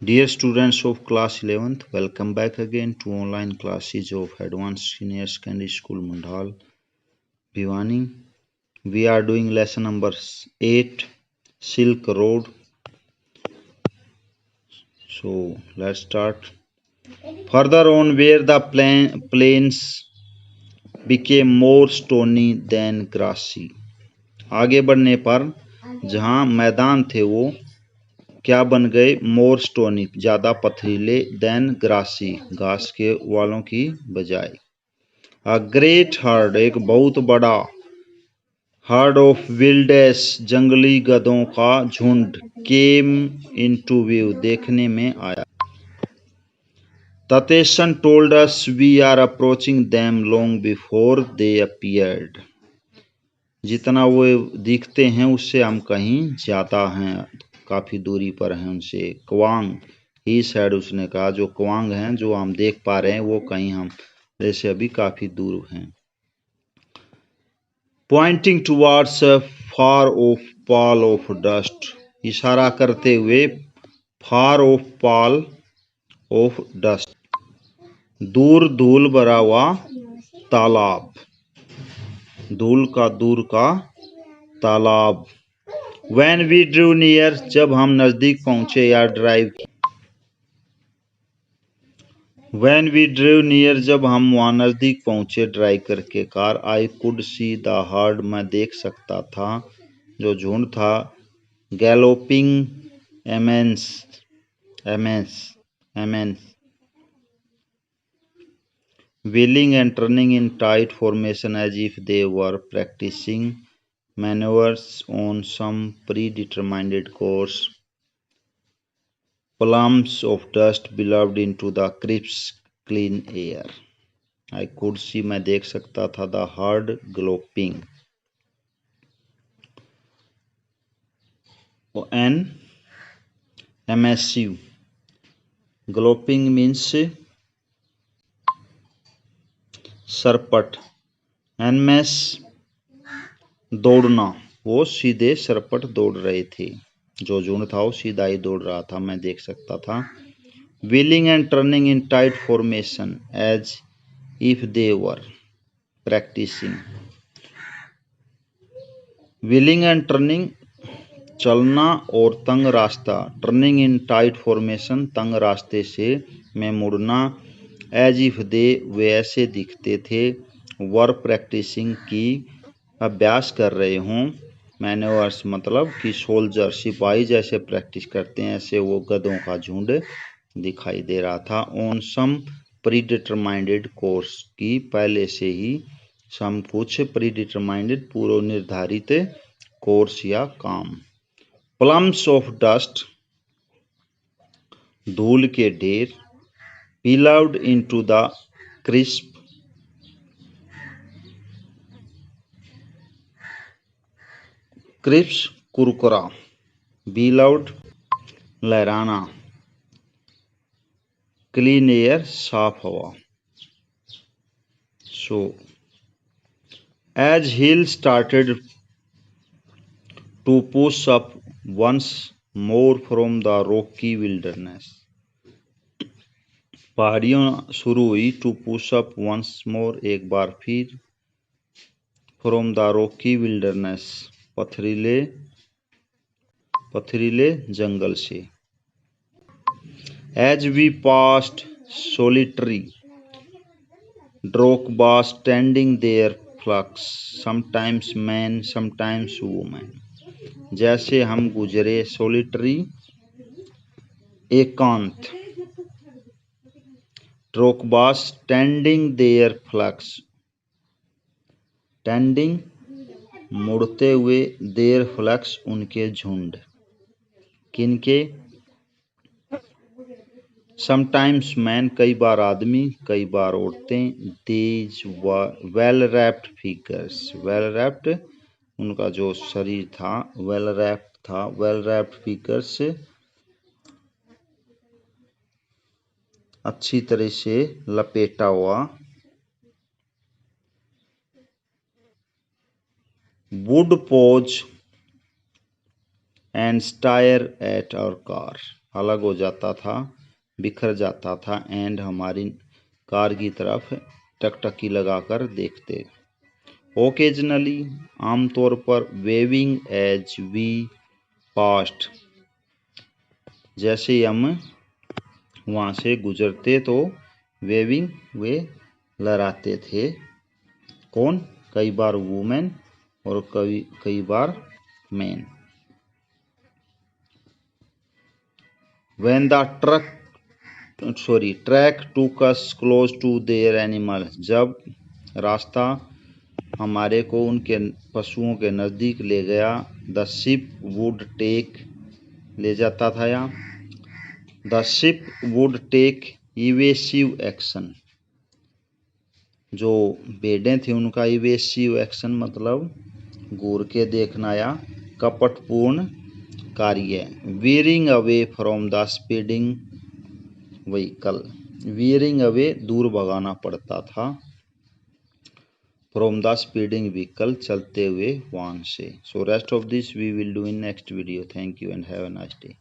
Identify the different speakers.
Speaker 1: Dear students of class 11th, welcome back again to online classes of Advanced Senior Secondary School Mundhal, Bhiwani. We are doing lesson number 8, Silk Road. So let's start. Further on, where the plains became more stony than grassy. आगे बढ़ने पर जहाँ मैदान थे वो क्या बन गए? मोर स्टोनी, ज्यादा पथरीले, देन ग्रासी, घास के वालों की बजाय। अ ग्रेट हर्ड, एक बहुत बड़ा, हर्ड ऑफ विल्डेस, जंगली गधों का झुंड, केम इनटू व्यू, देखने में आया। ततेशन told us we are approaching them long before they appeared. जितना वो दिखते हैं उससे हम कहीं ज्यादा हैं, काफी दूरी पर हैं उनसे। क्वांग, ही सैड, उसने कहा, जो क्वांग हैं, जो हम देख पा रहे हैं, वो कहीं हम जैसे अभी काफी दूर हैं। Pointing towards a far off pall of dust, इशारा करते हुए far off pall of dust, दूर धूल भरा हुआ तालाब, धूल का दूर का तालाब। When we drew near, जब हम नजदीक पहुंचे या ड्राइव की। When we drew near, जब हम वहां नजदीक पहुंचे ड्राइव करके car, I could see the herd, मैं देख सकता था, जो झुंड था, galloping immense, wheeling and turning in tight formation as if they were practicing maneuvers on some predetermined course. Plumes of dust billowed into the crisp, clean air. I could see, मैं देख सकता था, the herd galloping. An massive. Galloping means सरपट, एनमेस दौड़ना, वो सीधे सरपट दौड़ रहे थे, जो झुंड था वो सीधा ही दौड़ रहा था, मैं देख सकता था। Wheeling and turning in tight formation as if they were practising. Wheeling and turning, चलना और तंग रास्ता, टर्निंग इन टाइट फॉर्मेशन, तंग रास्ते से में मुड़ना, एज इफ दे, वे ऐसे दिखते थे, वर प्रैक्टिसिंग की अभ्यास कर रहे हों, मैन्यूवर्स मतलब कि सोल्जर सिपाही जैसे प्रैक्टिस करते हैं, ऐसे वो गधों का झुंड दिखाई दे रहा था। ऑन सम प्रीडिटरमाइंडेड कोर्स, की पहले से ही, सम कुछ, प्रीडिटरमाइंडेड पूर्व निर्धारित, कोर्स या काम। प्लम्स ऑफ डस्ट, धूल के ढेर, billowed into the crisp, crisp कुरकुरा, बिलाउड लहराना, क्लीन एयर साफ हवा। So as hill started to push up once more from the rocky wilderness, पहाड़ियों शुरू हुई, to push up once more, एक बार फिर, फ्रॉम द रॉकी विल्डरनेस, पथरीले जंगल से। एज वी पास्ट सोलिटरी ड्रोकबास standing there flocks, sometimes man sometimes women, जैसे हम गुजरे, सोलिटरी एकांत, ड्रोकबास स्टैंडिंग देयर फ्लक्स, टेंडिंग मुड़ते हुए, देयर फ्लक्स उनके झुंड, किनके? समटाइम्स मैन, कई बार आदमी, कई बार औरतें, these well wrapped figures, well wrapped उनका जो शरीर था, वेल रैप्ड था, वेल रैप्ड फिगर्स अच्छी तरह से लपेटा हुआ, would pose and stare at our car, अलग हो जाता था, बिखर जाता था। एंड हमारी कार की तरफ टकटकी लगाकर देखते। ओकेजनली, आमतौर पर, वेविंग एज वी पास्ट, जैसे ही हम वहाँ से गुजरते तो वेविंग, वे लहराते थे। कौन? कई बार वुमेन और कई बार man. When the track took us close to their animal, जब रास्ता हमारे को उनके पशुओं के नज़दीक ले गया, द शिप वुड टेक, ले जाता था यहाँ, the ship would take evasive action, जो भेड़ें थी उनका इवेसिव एक्शन मतलब घूर के देखना या कपटपूर्ण कार्य। Wearing away from the speeding vehicle, wearing away दूर भगाना पड़ता था, फ्रॉम द स्पीडिंग व्हीकल चलते हुए वाहन से। So rest of this we will do in next video. Thank you and have a nice day.